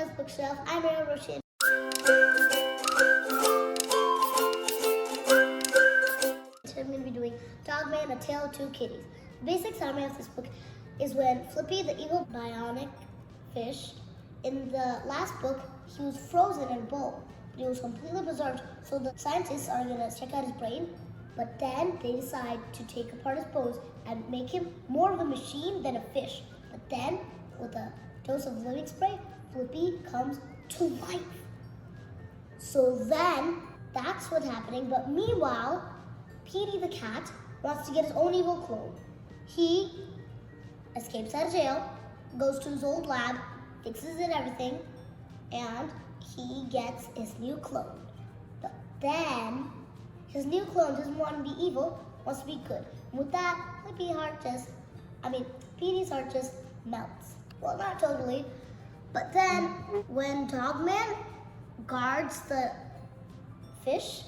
Sarah's Bookshelf. I'm Mary Roshan. I'm going to be doing Dogman, A Tale of Two Kitties. The basic summary of this book is when Flippy, the evil bionic fish, in the last book, he was frozen in a bowl. But he was completely preserved, so the scientists are going to check out his brain. But then they decide to take apart his bones and make him more of a machine than a fish. But then, with a dose of living spray, Flippy comes to life. So then, that's what's happening. But meanwhile, Petey the cat wants to get his own evil clone. He escapes out of jail, goes to his old lab, fixes it everything, and he gets his new clone. But then, his new clone doesn't want to be evil, wants to be good. And with that, Petey's heart just melts. Well, not totally, but then when Dogman guards the fish,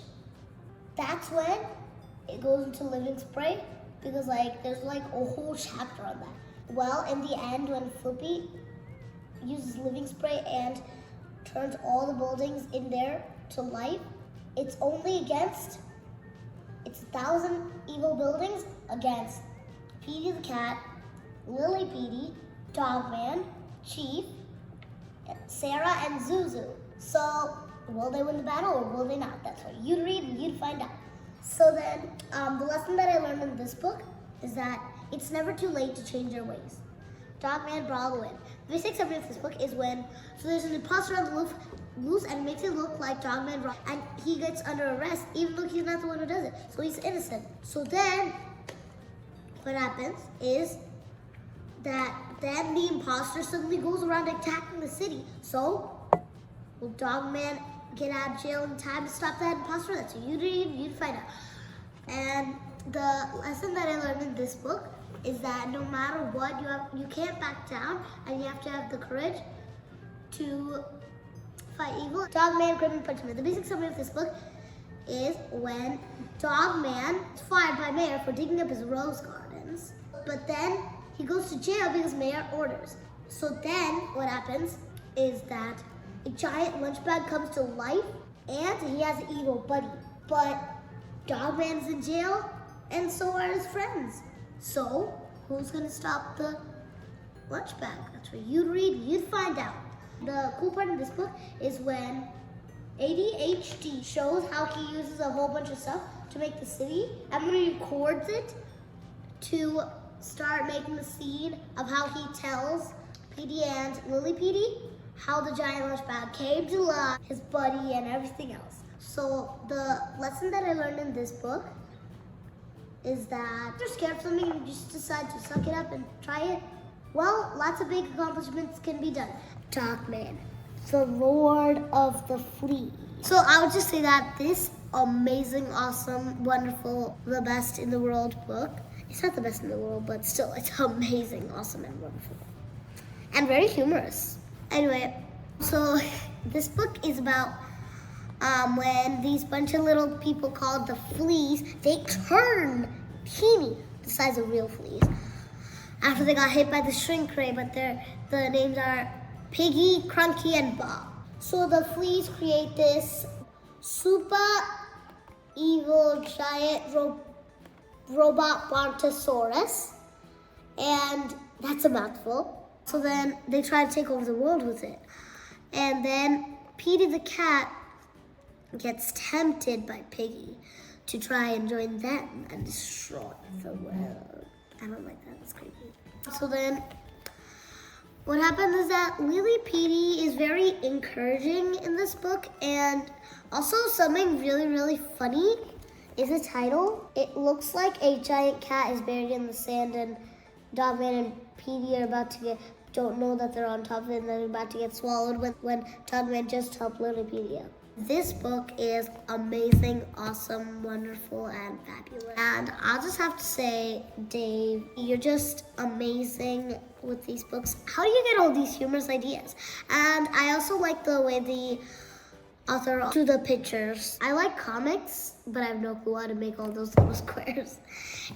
that's when it goes into living spray, because there's a whole chapter on that. Well, in the end, when Flippy uses living spray and turns all the buildings in there to life, it's only against 1,000 evil buildings against Petey the cat, Lily Petey, Dogman, Chief, Sarah, and Zuzu. So, will they win the battle or will they not? That's what you'd read and you'd find out. So then, the lesson that I learned in this book is that it's never too late to change your ways. Dogman, Brawl of the Wild. The basic summary of this book is so there's an imposter on the loose and makes it look like Dogman, and he gets under arrest even though he's not the one who does it. So he's innocent. So then, what happens is that then the imposter suddenly goes around attacking the city. So, will Dogman get out of jail in time to stop that imposter? That's what you'd find out. And the lesson that I learned in this book is that no matter what, you can't back down, and you have to have the courage to fight evil. Dogman, Grime and Punishment. The basic summary of this book is when Dogman is fired by Mayor for digging up his rose gardens, but then he goes to jail because Mayor orders. So then what happens is that a giant lunch bag comes to life and he has an evil buddy. But Dogman's in jail and so are his friends. So who's gonna stop the lunch bag? That's what you'd read, you'd find out. The cool part of this book is when ADHD shows how he uses a whole bunch of stuff to make the city, and when he records it to start making the scene of how he tells Petey and Lily Petey how the giant lunch bag came to life, his buddy, and everything else. So the lesson that I learned in this book is that if you're scared of something and you just decide to suck it up and try it, well, lots of big accomplishments can be done. Dogman, the Lord of the Fleas. So I would just say that this amazing, awesome, wonderful, the best in the world book, it's not the best in the world, but still, it's amazing, awesome, and wonderful. And very humorous. Anyway, so this book is about when these bunch of little people called the Fleas, they turn teeny, the size of real fleas, after they got hit by the shrink ray, but the names are Piggy, Crunky, and Bob. So the Fleas create this super evil giant robot brontosaurus, and that's a mouthful. So then they try to take over the world with it. And then Petey the cat gets tempted by Piggy to try and join them and destroy the world. I don't like that, it's creepy. So then what happens is that Lily Petey is very encouraging in this book, and also something really, really funny is the title. It looks like a giant cat is buried in the sand, and Dogman and Petey are don't know that they're on top of it, and they're about to get swallowed when Dogman just helped Lily Petey up. This book is amazing, awesome, wonderful, and fabulous. And I'll just have to say, Dave, you're just amazing with these books. How do you get all these humorous ideas? And I also like the way author to the pictures. I like comics, but I have no clue how to make all those little squares.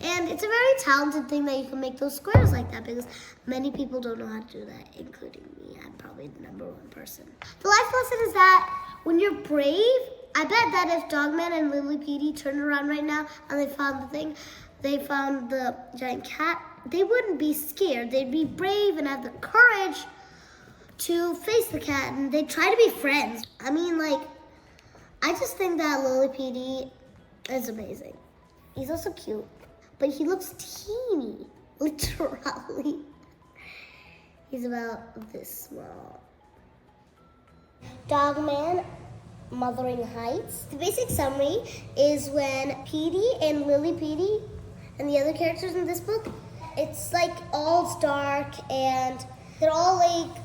And it's a very talented thing that you can make those squares like that because many people don't know how to do that, including me. I'm probably the #1 person. The life lesson is that when you're brave, I bet that if Dogman and Lily Petey turned around right now and they found the giant cat, they wouldn't be scared. They'd be brave and have the courage to face the cat, and they'd try to be friends. I mean, like, I just think that Lily Petey is amazing. He's also cute, but he looks teeny, literally. He's about this small. Dogman, Mothering Heights. The basic summary is when Petey and Lily Petey and the other characters in this book, it's like all dark and they're all like,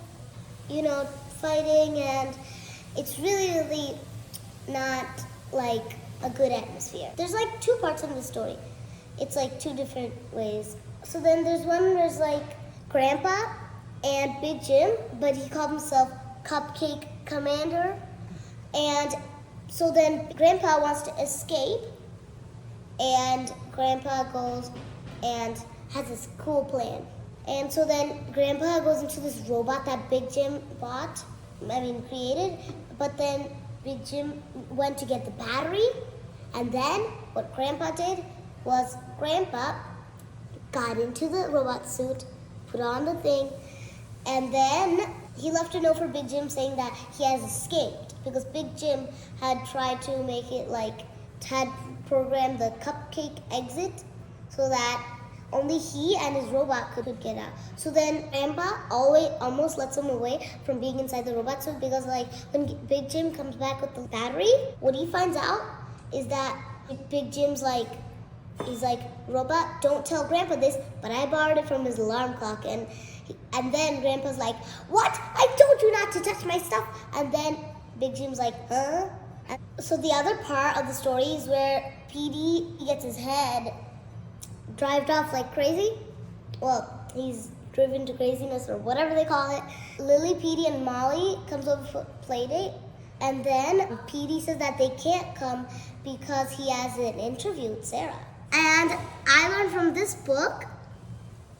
you know, fighting, and it's really not like a good atmosphere. There's like 2 parts in the story. It's like 2 different ways. So then there's one where's like Grandpa and Big Jim, but he called himself Cupcake Commander. And so then Grandpa wants to escape, and Grandpa goes and has this cool plan. And so then Grandpa goes into this robot that Big Jim created, but then Big Jim went to get the battery, and then what Grandpa did was Grandpa got into the robot suit, put on the thing, and then he left a note for Big Jim saying that he has escaped because Big Jim had tried to make it had programmed the cupcake exit so that only he and his robot could get out. So then Grandpa almost lets him away from being inside the robot suit because when Big Jim comes back with the battery, what he finds out is that Big Jim's he's like, robot, don't tell Grandpa this, but I borrowed it from his alarm clock. And then Grandpa's like, what? I told you not to touch my stuff. And then Big Jim's like, huh? And so the other part of the story is where Petey gets his head drived off like crazy. Well, he's driven to craziness or whatever they call it. Lily, Petey, and Molly comes over for a play date. And then Petey says that they can't come because he has an interview with Sarah. And I learned from this book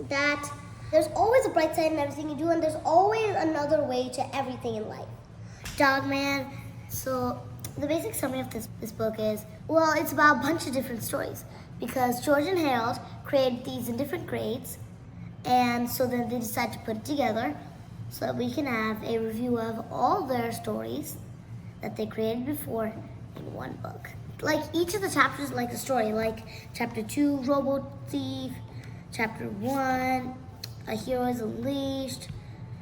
that there's always a bright side in everything you do, and there's always another way to everything in life. Dogman. So the basic summary of this book is, well, it's about a bunch of different stories because George and Harold created these in different grades, and so then they decided to put it together so that we can have a review of all their stories that they created before in one book. Like each of the chapters is like a story, like chapter 2, Robo Thief, chapter 1, A Hero is Unleashed.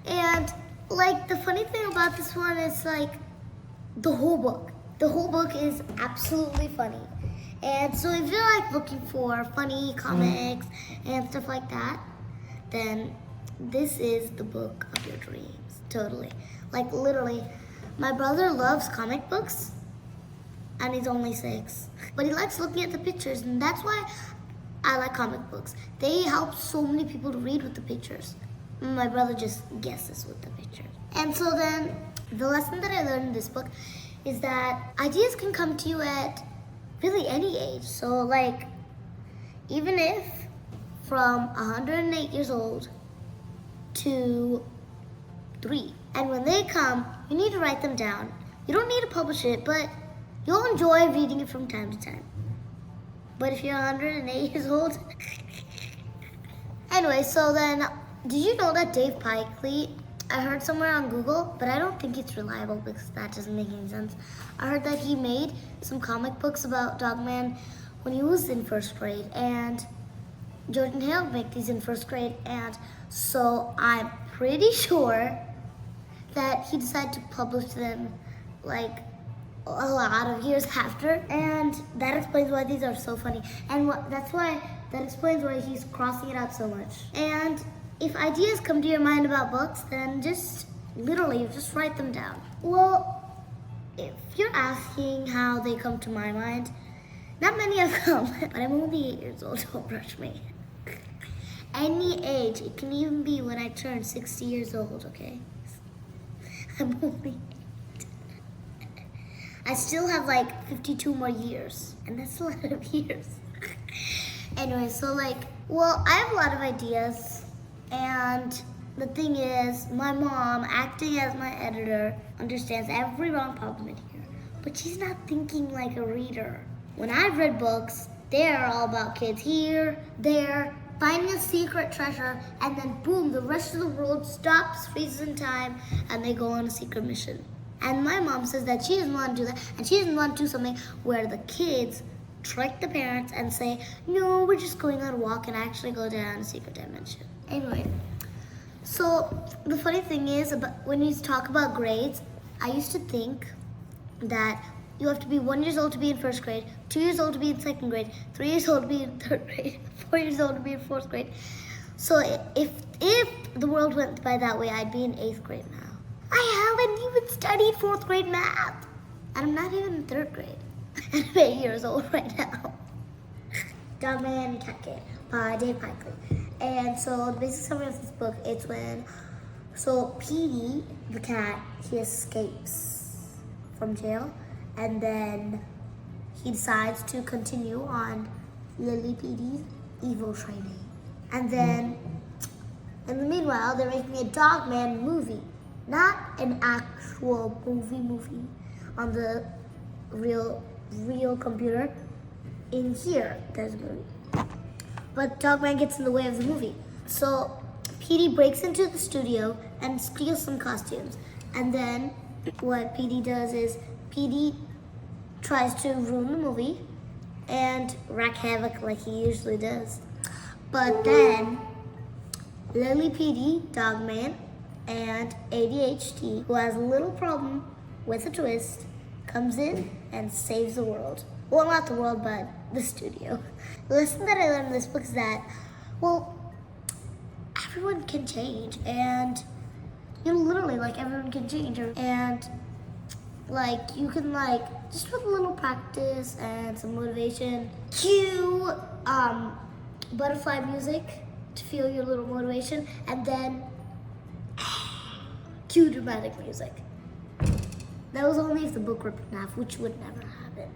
And like the funny thing about this one is like the whole book is absolutely funny. And so if you're like looking for funny comics and stuff like that, then this is the book of your dreams, totally. Like literally, my brother loves comic books and he's only 6, but he likes looking at the pictures, and that's why I like comic books. They help so many people to read with the pictures. My brother just guesses with the pictures. And so then the lesson that I learned in this book is that ideas can come to you at really any age. So like, even if from 108 years old to 3. And when they come, you need to write them down. You don't need to publish it, but you'll enjoy reading it from time to time. But if you're 108 years old... Anyway, so then, did you know that Dave Pilkey, I heard somewhere on Google, but I don't think it's reliable because that doesn't make any sense. I heard that he made some comic books about Dogman when he was in 1st grade, and George and Harold make these in 1st grade, and so I'm pretty sure that he decided to publish them like a lot of years after, and that explains why these are so funny, and that explains why he's crossing it out so much. And if ideas come to your mind about books, then just write them down. Well, if you're asking how they come to my mind, not many have come, but I'm only 8 years old, don't rush me. Any age, it can even be when I turn 60 years old, okay? I'm only 8. I still have like 52 more years, and that's a lot of years. Anyway, so like, well, I have a lot of ideas, and the thing is, my mom, acting as my editor, understands every wrong problem in here, but she's not thinking like a reader. When I've read books, they're all about kids here, there, finding a secret treasure, and then boom, the rest of the world stops, freezes in time, and they go on a secret mission. And my mom says that she doesn't want to do that, and she doesn't want to do something where the kids trick the parents and say, no, we're just going on a walk and actually go down a secret dimension. Anyway, so the funny thing is, when you talk about grades, I used to think that you have to be 1 year old to be in first grade, 2 years old to be in second grade, 3 years old to be in third grade, 4 years old to be in fourth grade. So if the world went by that way, I'd be in 8th grade now. I haven't even studied 4th grade math. And I'm not even in 3rd grade. And I'm 8 years old right now. Dogman and Cat Kid by Dave Pilkey. And so the basic summary of this book, it's when, so Petey, the cat, he escapes from jail. And then he decides to continue on Lily Petey's evil training. And then, in the meanwhile, they're making a Dogman movie. Not an actual movie on the real computer. In here, there's a movie. But Dogman gets in the way of the movie. So Petey breaks into the studio and steals some costumes. And then what Petey does is Petey tries to ruin the movie and wreak havoc like he usually does. But then Lily Petey, Dogman, and ADHD, who has a little problem with a twist, comes in and saves the world. Well, not the world, but the studio. The lesson that I learned in this book is that, well, everyone can change, and literally, like, everyone can change, and like, you can, like, just with a little practice and some motivation, cue butterfly music to feel your little motivation, and then cue dramatic music. That was only if the book ripped in half, which would never happen.